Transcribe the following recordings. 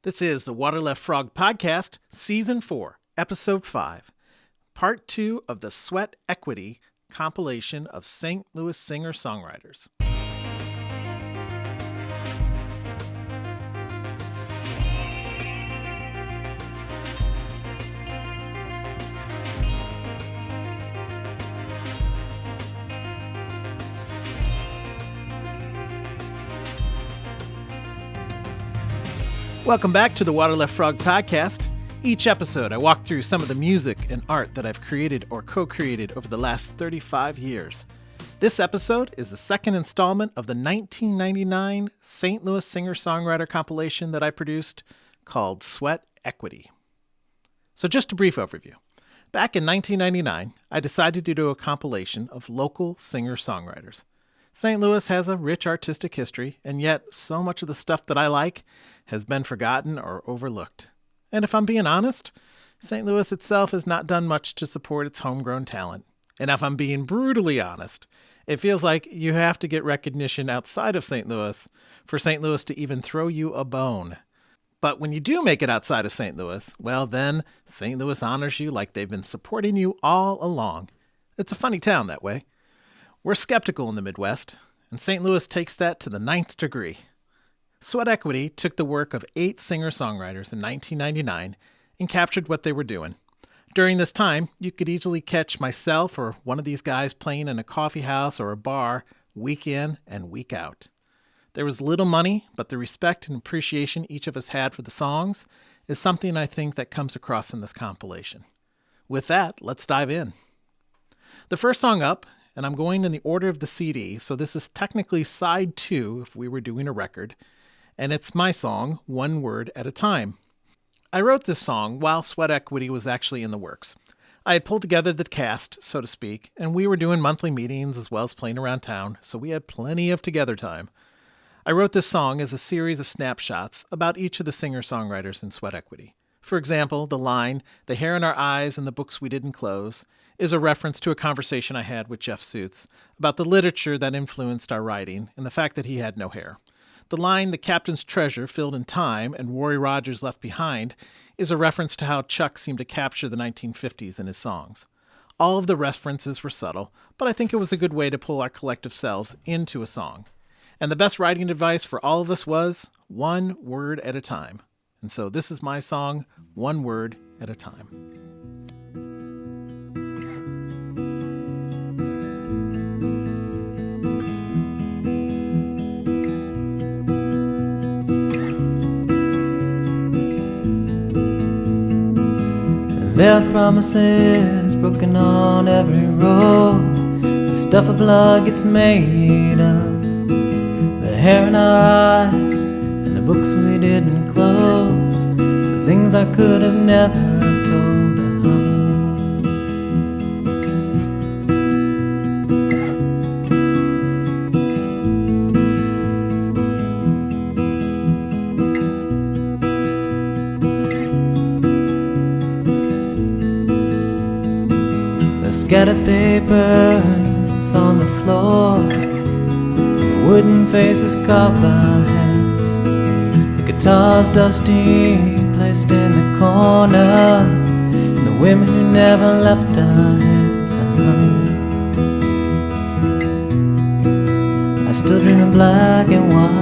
This is the Water Left Frog Podcast, Season 4, Episode 5, Part 2 of the Sweat Equity compilation of St. Louis singer-songwriters. Welcome back to the Water Left Frog Podcast. Each episode, I walk through some of the music and art that I've created or co-created over the last 35 years. This episode is the second installment of the 1999 St. Louis singer-songwriter compilation that I produced called Sweat Equity. So just a brief overview. Back in 1999, I decided to do a compilation of local singer-songwriters. St. Louis has a rich artistic history, and yet so much of the stuff that I like has been forgotten or overlooked. And if I'm being honest, St. Louis itself has not done much to support its homegrown talent. And if I'm being brutally honest, it feels like you have to get recognition outside of St. Louis for St. Louis to even throw you a bone. But when you do make it outside of St. Louis, well then, St. Louis honors you like they've been supporting you all along. It's a funny town that way. We're skeptical in the Midwest, and St. Louis takes that to the 9th degree. Sweat Equity took the work of 8 singer-songwriters in 1999 and captured what they were doing. During this time, you could easily catch myself or one of these guys playing in a coffee house or a bar week in and week out. There was little money, but the respect and appreciation each of us had for the songs is something I think that comes across in this compilation. With that, let's dive in. The first song up, and I'm going in the order of the CD, so this is technically side 2 if we were doing a record, and it's my song, One Word at a Time. I wrote this song while Sweat Equity was actually in the works. I had pulled together the cast, so to speak, and we were doing monthly meetings as well as playing around town, so we had plenty of together time. I wrote this song as a series of snapshots about each of the singer-songwriters in Sweat Equity. For example, the line, "The hair in our eyes and the books we didn't close," is a reference to a conversation I had with Jeff Suits about the literature that influenced our writing and the fact that he had no hair. The line, "The captain's treasure filled in time and Roy Rogers left behind," is a reference to how Chuck seemed to capture the 1950s in his songs. All of the references were subtle, but I think it was a good way to pull our collective selves into a song. And the best writing advice for all of us was one word at a time. And so this is my song, One Word at a Time. There are promises broken on every road. The stuff of blood gets made of. The hair in our eyes and the books we didn't close. The things I could have never told scattered papers on the floor, the wooden faces carved by hands, the guitars dusty placed in the corner, and the women who never left our hands. I still dream in black and white.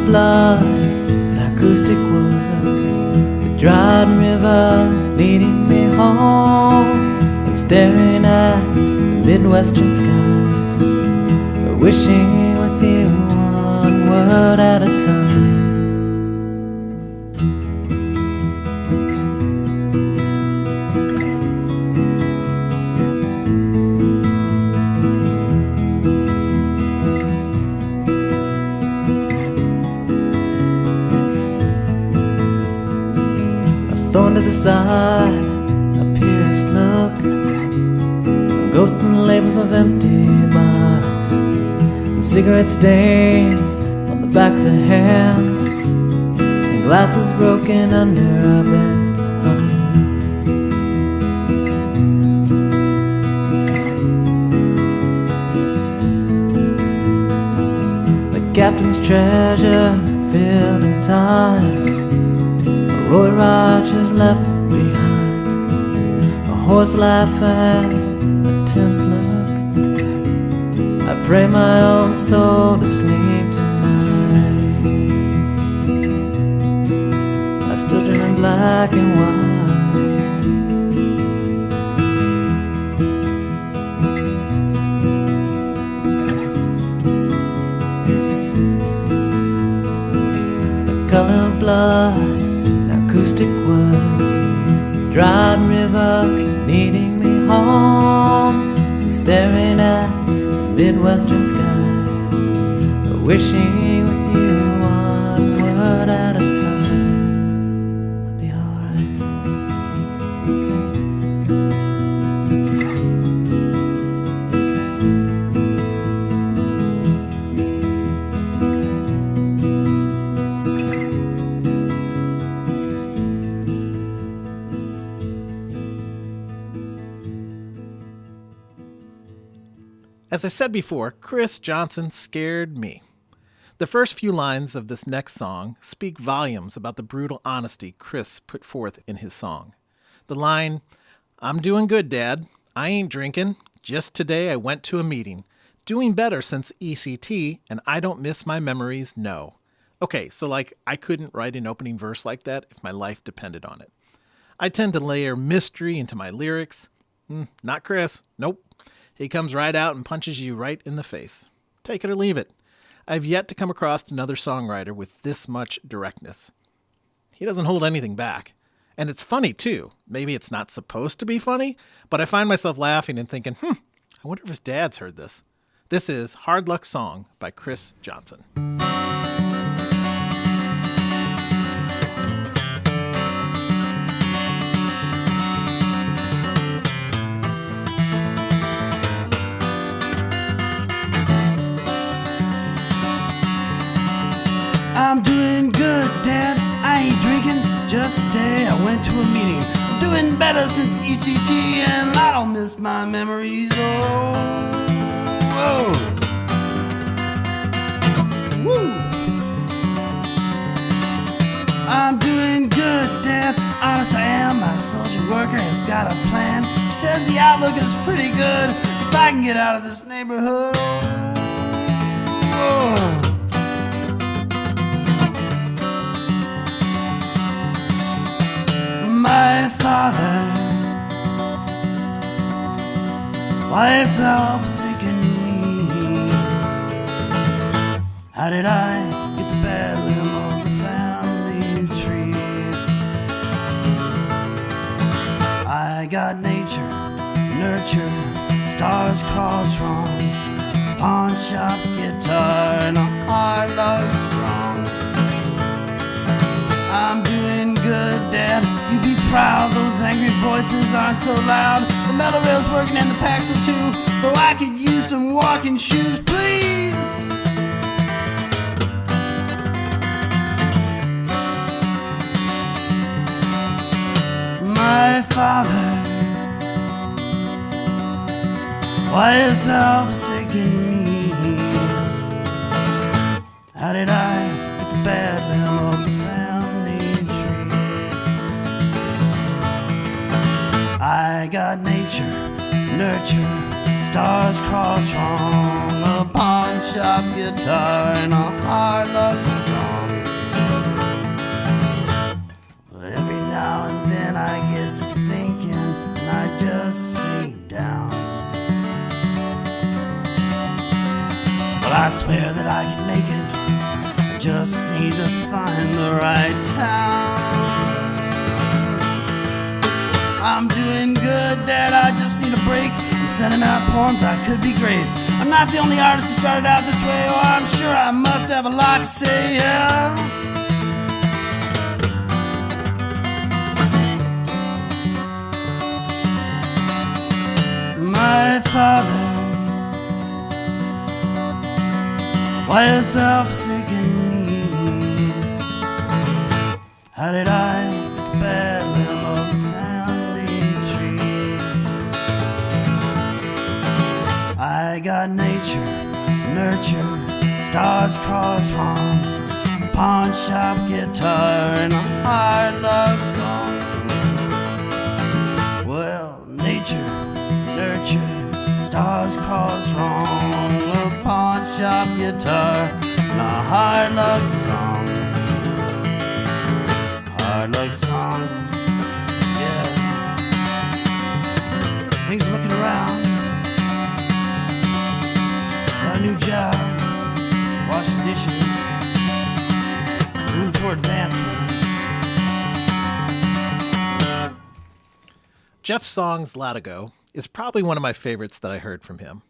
Blood and acoustic woods, the dried rivers leading me home, and staring at the Midwestern sky, but wishing with you one word at a time. Thrown to the side, a pierced look, ghosts and labels of empty bottles, and cigarette stains on the backs of hands, and glasses broken under our bed. treasure filled in time. Roy Rogers left behind a horse laugh and a tense look. I pray my own soul to sleep tonight. I stood in black and white. The color of blood, acoustic words, dried rivers leading me home, and staring at the Midwestern sky, but wishing with you one word at a time. I'll be alright. As I said before, Chris Johnson scared me. The first few lines of this next song speak volumes about the brutal honesty Chris put forth in his song. The line, "I'm doing good, Dad. I ain't drinking. Just today I went to a meeting. Doing better since ECT, and I don't miss my memories, no." Okay, so I couldn't write an opening verse like that if my life depended on it. I tend to layer mystery into my lyrics. Not Chris. Nope. He comes right out and punches you right in the face. Take it or leave it. I've yet to come across another songwriter with this much directness. He doesn't hold anything back. And it's funny, too. Maybe it's not supposed to be funny, but I find myself laughing and thinking, I wonder if his dad's heard this. This is Hard Luck Song by Chris Johnson. I'm doing good, Dad. I ain't drinking. Just today I went to a meeting. I'm doing better since ECT, and I don't miss my memories. Oh, whoa. Woo. I'm doing good, Dad. Honest I am. My social worker has got a plan. She says the outlook is pretty good if I can get out of this neighborhood. Oh, whoa. My Father, why hast thou forsaken me? How did I get the bad limb of the family tree? I got nature, nurture, stars crossed from pawn shop guitar and a hard luck song. I'm doing good, Dad. You be proud, those angry voices aren't so loud. The metal rail's working and the packs are too. Though I could use some walking shoes, please. My Father, why hast thou forsaken me? How did I get the bad limb of the family tree? I got nature, nurture, stars crossed from a pawn shop guitar and a hard luck song. But every now and then I get to thinking and I just sink down. Well, I swear that I can make it. I just need to find the right town. I'm doing good, Dad, I just need a break. I'm sending out poems, I could be great. I'm not the only artist who started out this way. Oh, I'm sure I must have a lot to say, yeah. My Father, why hast thou forsaken me? How did I get the bad limb of the family tree? I got nature, nurture, stars cross wrong, pawn shop guitar and a hard love song. Well, nature, nurture, stars cross wrong, a pawn shop guitar and a hard luck song. Hard luck song, yeah. Things looking around. Got a new job, washing dishes, room for advancement. Jeff Song's Latigo is probably one of my favorites that I heard from him.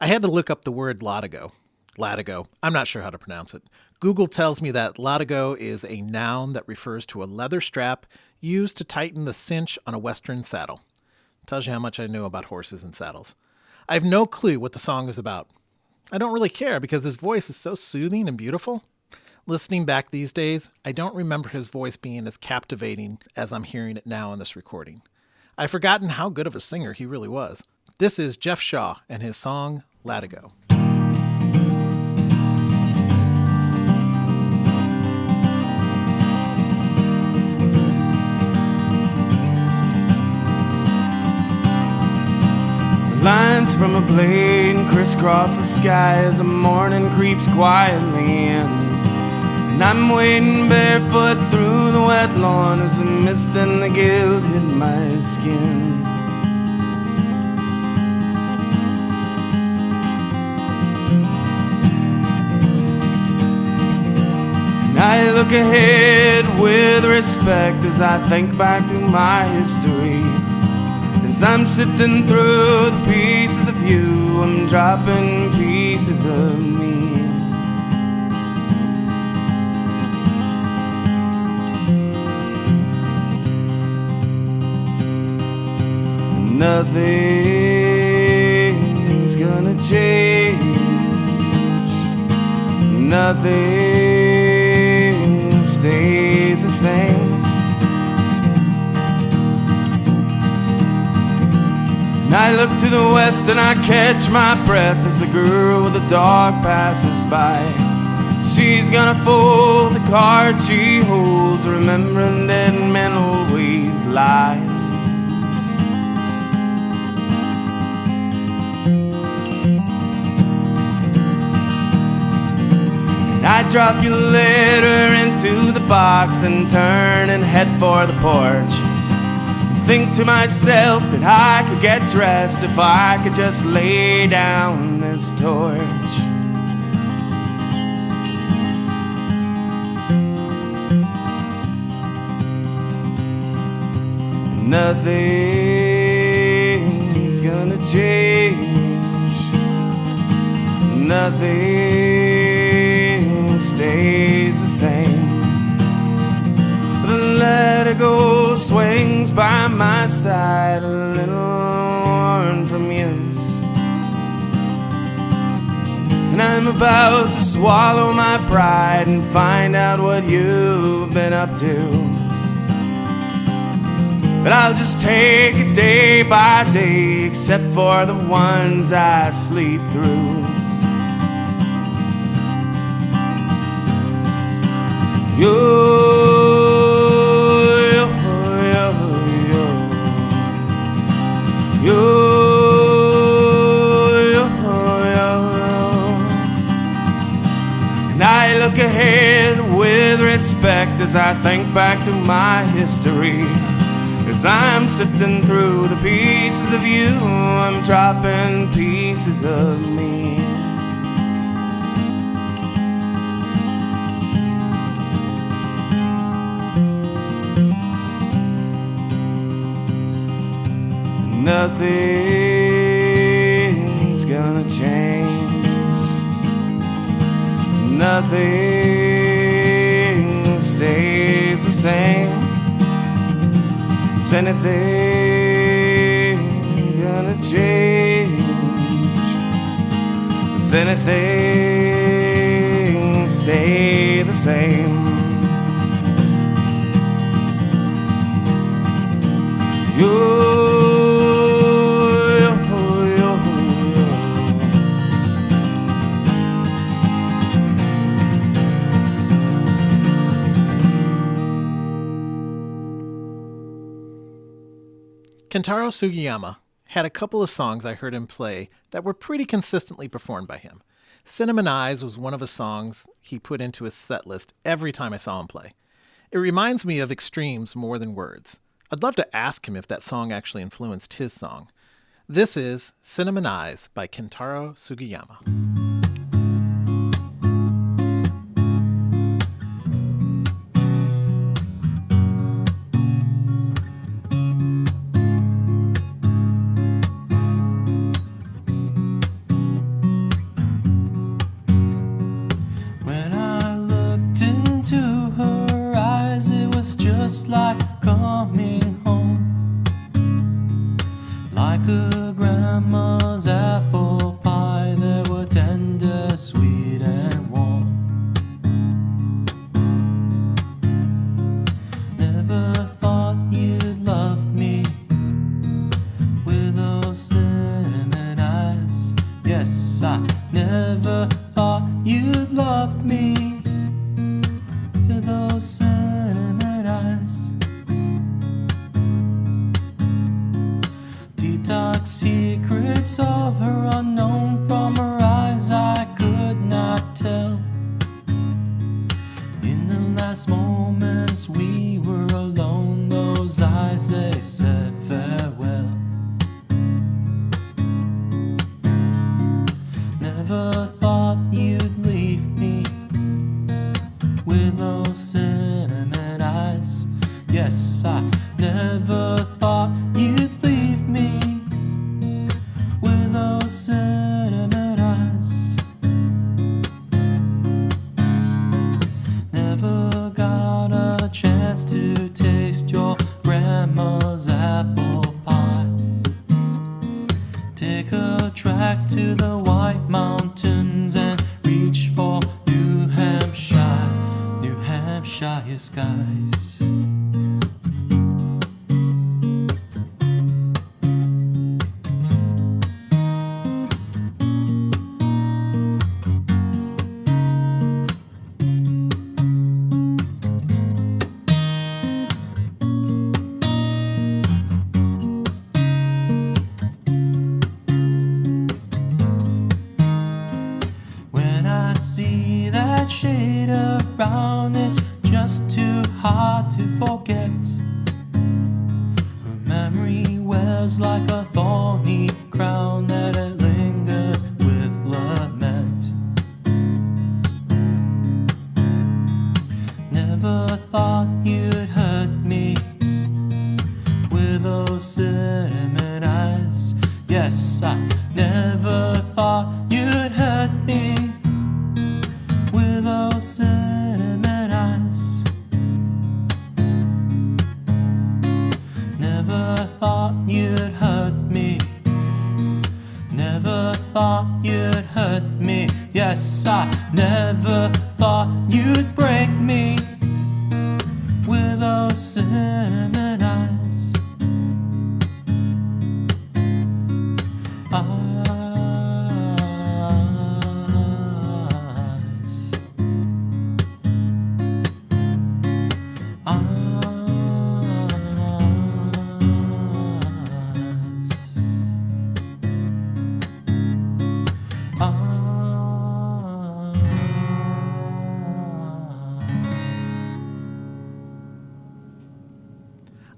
I had to look up the word Latigo. Latigo. I'm not sure how to pronounce it. Google tells me that latigo is a noun that refers to a leather strap used to tighten the cinch on a Western saddle. Tells you how much I know about horses and saddles. I have no clue what the song is about. I don't really care because his voice is so soothing and beautiful. Listening back these days, I don't remember his voice being as captivating as I'm hearing it now in this recording. I've forgotten how good of a singer he really was. This is Jeff Shaw and his song, Latigo. Lines from a blade crisscross the sky as the morning creeps quietly in. And I'm wading barefoot through the wet lawn as the mist and the guilt hit my skin. And I look ahead with respect as I think back to my history. As I'm sifting through the pieces of you, I'm dropping pieces of me. Nothing's gonna change. Nothing stays the same. I look to the west and I catch my breath as a girl with a dog passes by. She's gonna fold the card she holds, remembering that men always lie. And I drop your letter into the box and turn and head for the porch. Think to myself that I could get dressed if I could just lay down this torch. Nothing's gonna change. Nothing stays the same. The Latigo swings by my side, a little worn from use. And I'm about to swallow my pride and find out what you've been up to. But I'll just take it day by day, except for the ones I sleep through. And I look ahead with respect as I think back to my history. As I'm sifting through the pieces of you, I'm dropping pieces of me. Nothing's gonna change. Nothing stays the same. Is anything gonna change? Does anything stay the same? Kentaro Sugiyama had a couple of songs I heard him play that were pretty consistently performed by him. Cinnamon Eyes was one of the songs he put into his set list every time I saw him play. It reminds me of Extremes more than words. I'd love to ask him if that song actually influenced his song. This is Cinnamon Eyes by Kentaro Sugiyama. Just like coming home, like a grandma's apple pie. They were tender, sweet and warm. Never thought you'd love me with those cinnamon eyes. Yes, I never thought you'd love me with those cinnamon eyes. Deep dark secrets of her unknown, from her eyes I could not tell. In the last moments we were alone, those eyes, they said farewell. Never thought you'd leave me with those cinnamon eyes. Yes, I never thought you'd leave me with those cinnamon eyes. Never got a chance to taste your grandma's apple pie. Take a track to the White Mountains and reach for New Hampshire skies. When I see that shade of brown, it's just too hard to forget. Her memory wears like a thorny crown that it lingers with lament. Never thought you'd hurt me with those cinnamon eyes. Yes, I never thought you'd hurt me with those cinnamon eyes. Never thought you'd hurt me. Never thought you'd hurt me. Yes, I never thought you'd break me with those cinnamon eyes.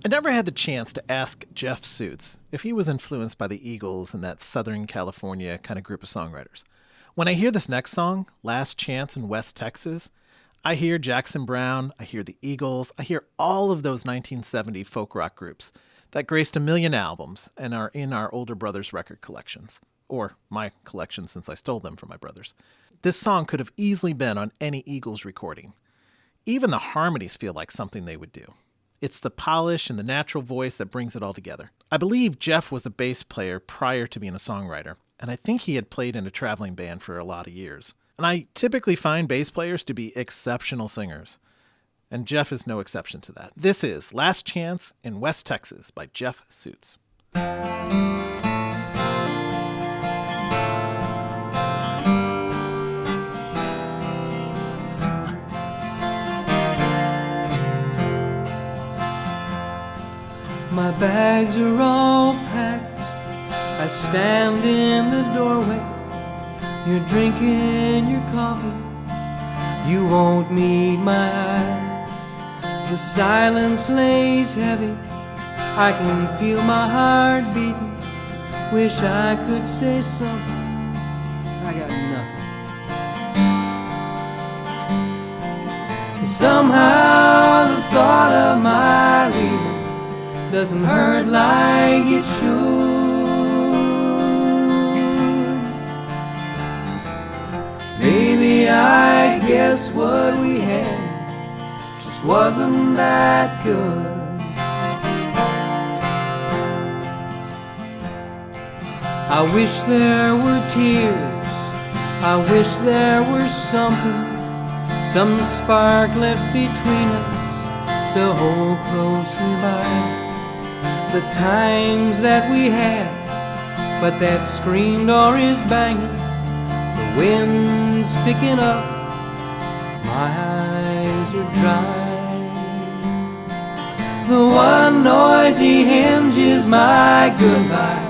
I never had the chance to ask Jeff Suits if he was influenced by the Eagles and that Southern California kind of group of songwriters. When I hear this next song, Last Chance in West Texas, I hear Jackson Browne, I hear the Eagles, I hear all of those 1970 folk rock groups that graced a million albums and are in our older brothers' record collections. Or my collection, since I stole them from my brothers. This song could have easily been on any Eagles recording. Even the harmonies feel like something they would do. It's the polish and the natural voice that brings it all together. I believe Jeff was a bass player prior to being a songwriter, and I think he had played in a traveling band for a lot of years. And I typically find bass players to be exceptional singers, and Jeff is no exception to that. This is Last Chance in West Texas by Jeff Suits. My My bags are all packed. I stand in the doorway. You're drinking your coffee. You won't meet my eye. The silence lays heavy. I can feel my heart beating. Wish I could say something. I got nothing. Somehow the thought of my leaving doesn't hurt like it should. Maybe I guess what we had just wasn't that good. I wish there were tears. I wish there were something, some spark left between us to hold closely by. The times that we had, but that screen door is banging. The wind's picking up. My eyes are dry. The one noisy hinge is my goodbye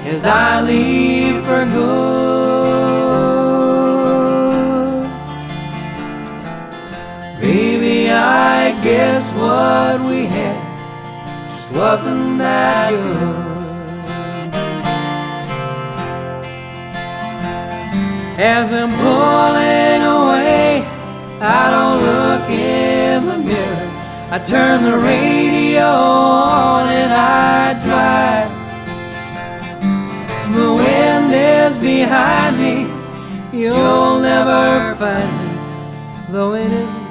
as I leave for good. Baby, I guess what we had just wasn't that good. As I'm pulling away, I don't look in the mirror. I turn the radio on and I drive. The wind is behind me. You'll never find me, though it isn't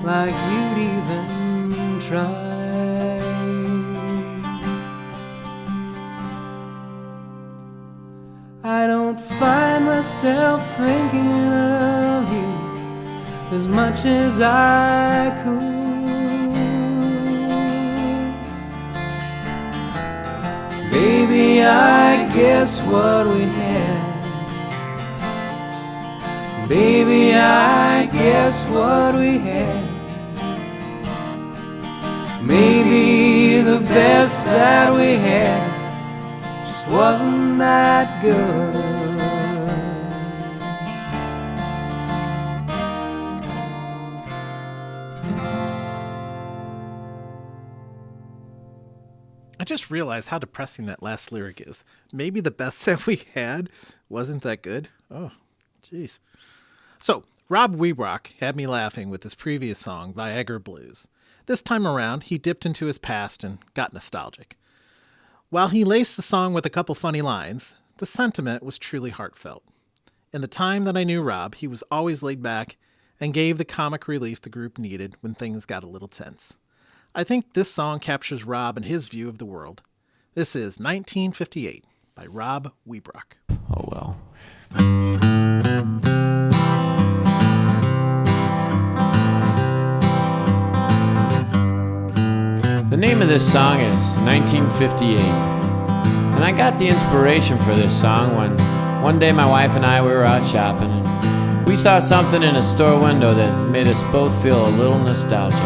like you'd even try. I don't find myself thinking of you as much as I could. Baby, I guess what we had. Baby, I guess what we had. Maybe the best that we had just wasn't that good. I just realized how depressing that last lyric is. Maybe the best that we had wasn't that good. Oh, jeez. So, Rob Weebrock had me laughing with his previous song, Viagra Blues. This time around, he dipped into his past and got nostalgic. While he laced the song with a couple funny lines, the sentiment was truly heartfelt. In the time that I knew Rob, he was always laid back and gave the comic relief the group needed when things got a little tense. I think this song captures Rob and his view of the world. This is 1958 by Rob Weebrock. Oh well. The name of this song is 1958. And I got the inspiration for this song when one day my wife and I were out shopping and we saw something in a store window that made us both feel a little nostalgic.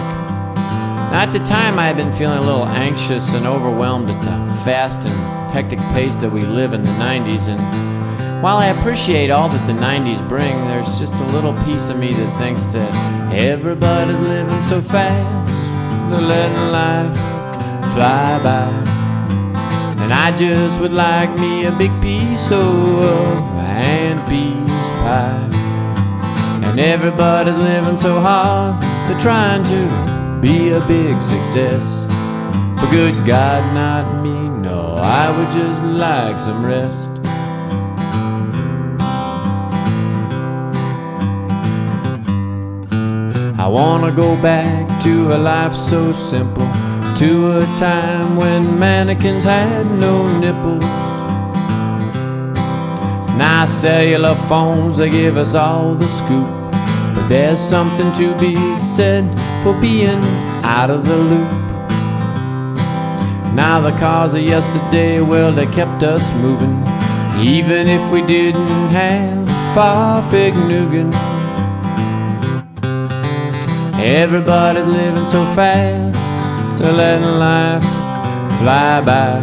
Now, at the time, I had been feeling a little anxious and overwhelmed at the fast and hectic pace that we live in the 90s, and while I appreciate all that the 90s bring, there's just a little piece of me that thinks that everybody's living so fast, they're letting life fly by, and I just would like me a big piece of hand piece pie, and everybody's living so hard, they're trying to be a big success. But good God, not me, no, I would just like some rest. I wanna go back to a life so simple, to a time when mannequins had no nipples. Now cellular phones, they give us all the scoop, but there's something to be said for being out of the loop. Now the cars of yesterday, well, they kept us moving, even if we didn't have far-fig nougat. Everybody's living so fast, they're letting life fly by.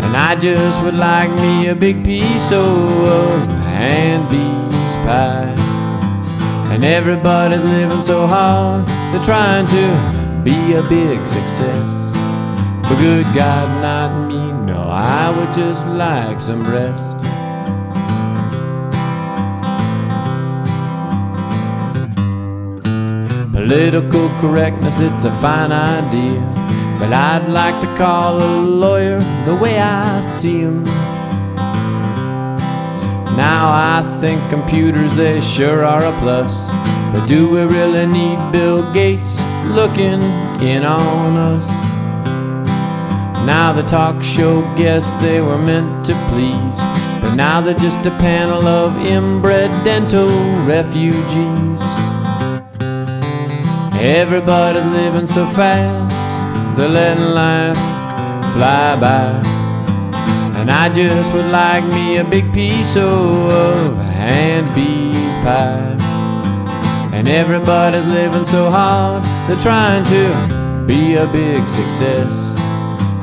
And I just would like me a big piece of hand bees pie. And everybody's living so hard, they're trying to be a big success. But good God, not me, no, I would just like some rest. Political correctness, it's a fine idea, but I'd like to call a lawyer the way I see him. Now I think computers, they sure are a plus, but do we really need Bill Gates looking in on us? Now the talk show guests, they were meant to please, but now they're just a panel of inbred dental refugees. Everybody's living so fast, they're letting life fly by. And I just would like me a big piece of hand bees pie. And everybody's living so hard, they're trying to be a big success.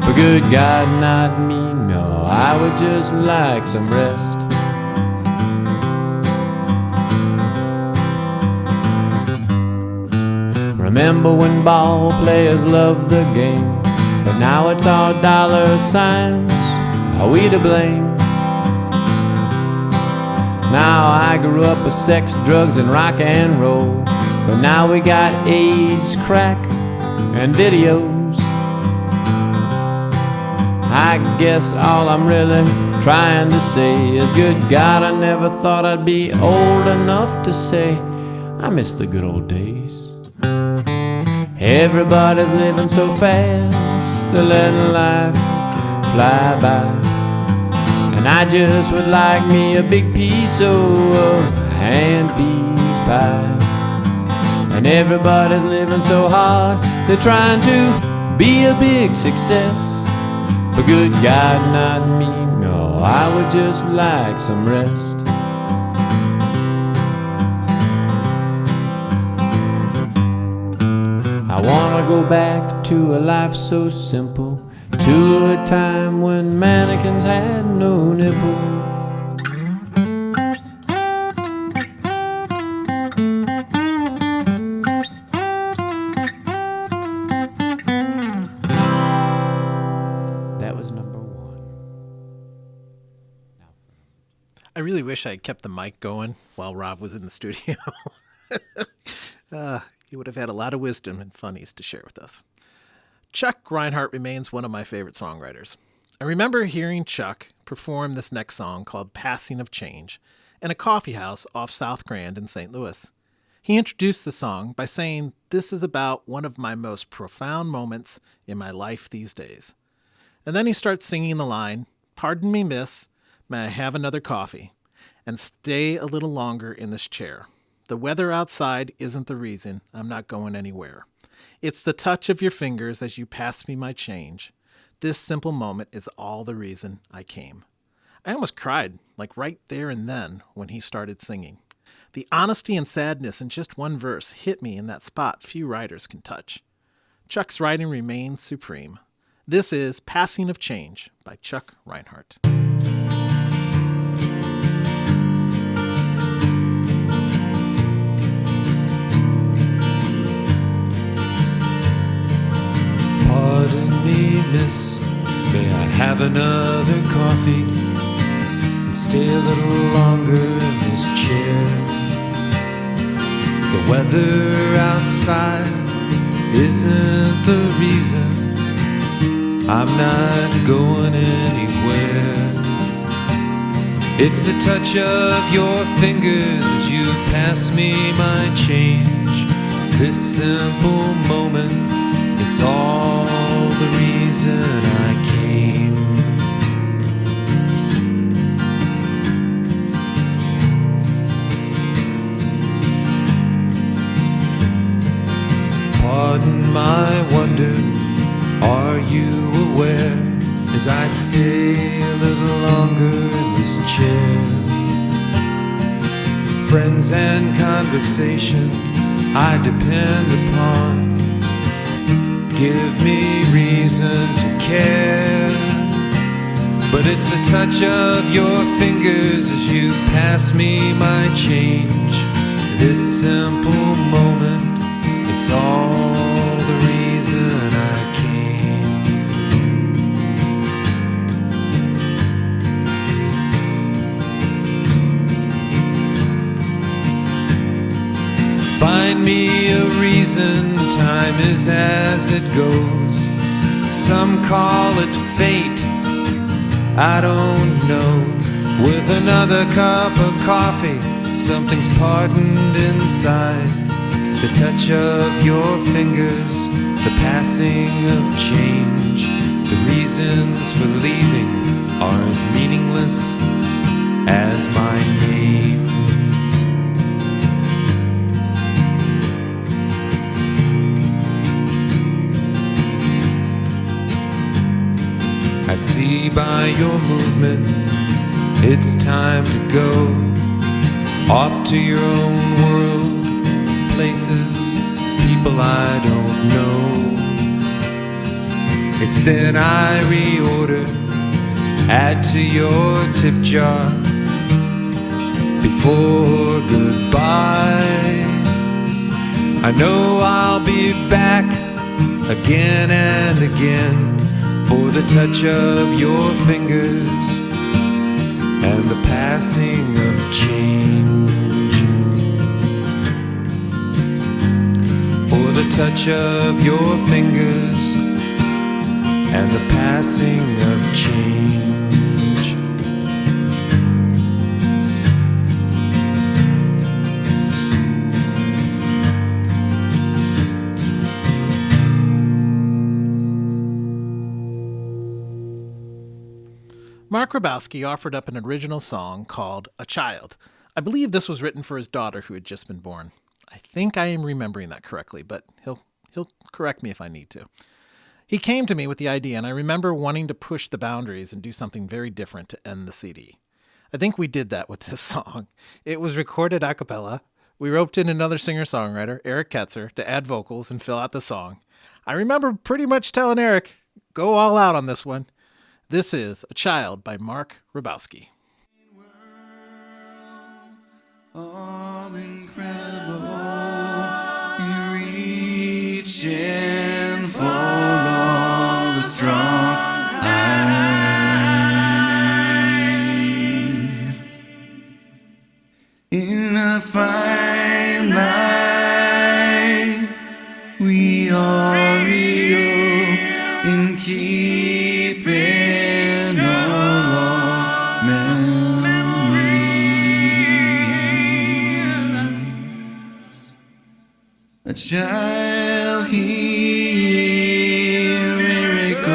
But good God, not me, no, I would just like some rest. Remember when ball players loved the game, but now it's all dollar signs. Are we to blame? Now I grew up with sex, drugs, and rock and roll, but now we got AIDS, crack, and videos. I guess all I'm really trying to say is, good God, I never thought I'd be old enough to say I miss the good old days. Everybody's living so fast, they're letting life fly by. And I just would like me a big piece of hand bees pie. And everybody's living so hard, they're trying to be a big success. But good God, not me, no, I would just like some rest. I wanna go back to a life so simple, to a time when mannequins had no nipples. That was number one. I really wish I had kept the mic going while Rob was in the studio. He would have had a lot of wisdom and funnies to share with us. Chuck Reinhardt remains one of my favorite songwriters. I remember hearing Chuck perform this next song called Passing of Change in a coffee house off South Grand in St. Louis. He introduced the song by saying, "This is about one of my most profound moments in my life these days." And then he starts singing the line, "Pardon me, miss, may I have another coffee and stay a little longer in this chair? The weather outside isn't the reason I'm not going anywhere. It's the touch of your fingers as you pass me my change. This simple moment is all the reason I came." I almost cried, like right there and then when he started singing. The honesty and sadness in just one verse hit me in that spot few writers can touch. Chuck's writing remains supreme. This is Passing of Change by Chuck Reinhardt. Pardon me, miss, may I have another coffee and stay a little longer in this chair? The weather outside isn't the reason I'm not going anywhere. It's the touch of your fingers as you pass me my change. This simple moment, it's all the reason I came. Pardon my wonder, are you aware, as I stay a little longer in this chair? Friends and conversation I depend upon. give me reason to care. But it's the touch of your fingers as you pass me my change. This simple moment, it's all the reason I came. Find me a reason, time is as it goes. Some call it fate, I don't know. With another cup of coffee, something's pardoned inside. The touch of your fingers, the passing of change. The reasons for leaving are as meaningless as my name. I see by your movement, it's time to go off to your own world, places, people I don't know. It's then I reorder, add to your tip jar before goodbye. I know I'll be back again and again for the touch of your fingers and the passing of change. For the touch of your fingers and the passing of change. Mark Rybowski offered up an original song called A Child. I believe this was written for his daughter who had just been born. I think I am remembering that correctly, but he'll correct me if I need to. He came to me with the idea, and I remember wanting to push the boundaries and do something very different to end the CD. I think we did that with this song. It was recorded a cappella. We roped in another singer-songwriter, Eric Ketzer, to add vocals and fill out the song. I remember pretty much telling Eric, go all out on this one. This is A Child by Mark Rybowski. All incredible in reaching for all the strong eyes. In a fine light, we are real in keeping a child here, miracle.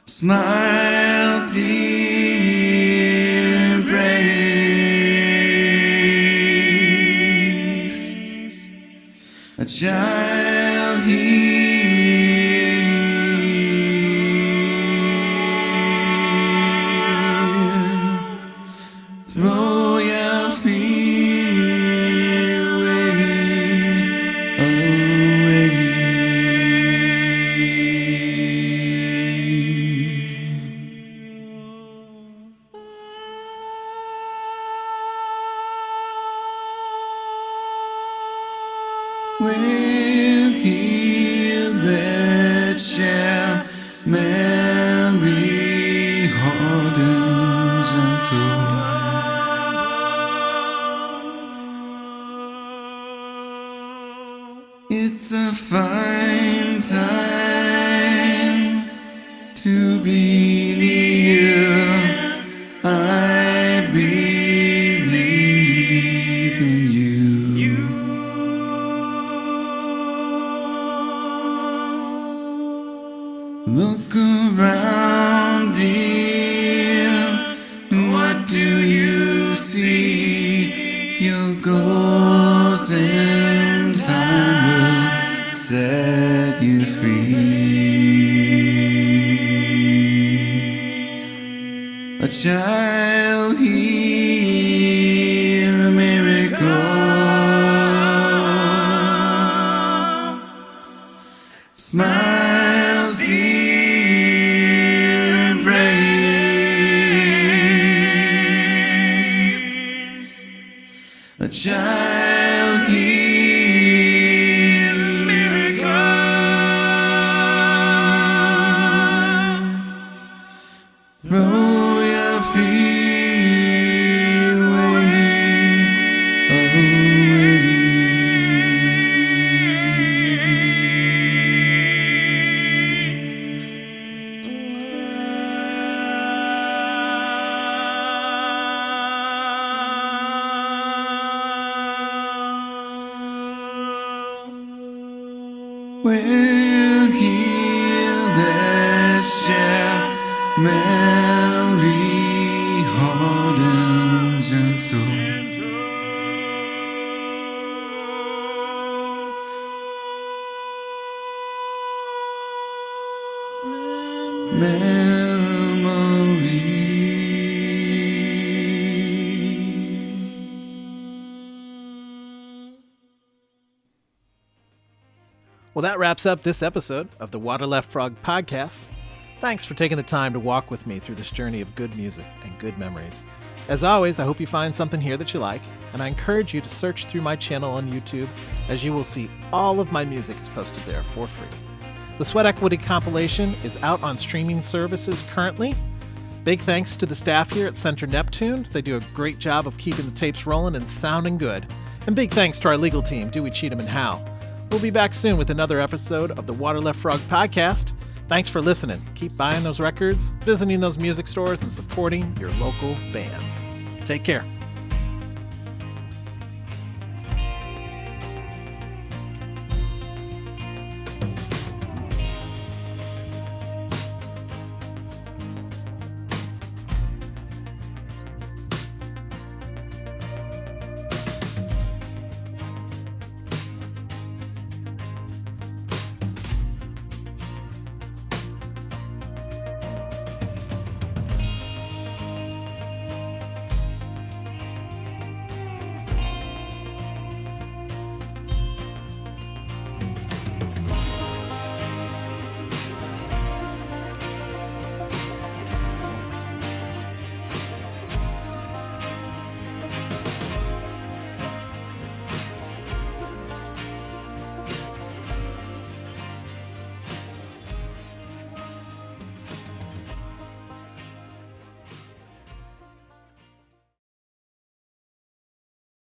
Smile, dear, praise. A child here. Throw your fear away. Will heal that child, Mary hardens and so. It's a fine time to be near. I believe in you. Look around, dear. What do you see? Your goals in time will set you free. A child here, a miracle. smiles dear embrace, a child healed miracle. Throw your fears will heal that share memory hardens and so Well, that wraps up this episode of the Water Left Frog podcast. Thanks for taking the time to walk with me through this journey of good music and good memories. As always, I hope you find something here that you like, and I encourage you to search through my channel on YouTube, as you will see all of my music is posted there for free. The Sweat Equity Compilation is out on streaming services currently. Big thanks to the staff here at Center Neptune. They do a great job of keeping the tapes rolling and sounding good. And big thanks to our legal team, Dewey, Cheatham, and Howe. We'll be back soon with another episode of the Water Left Frog podcast. Thanks for listening. Keep buying those records, visiting those music stores, and supporting your local bands. Take care.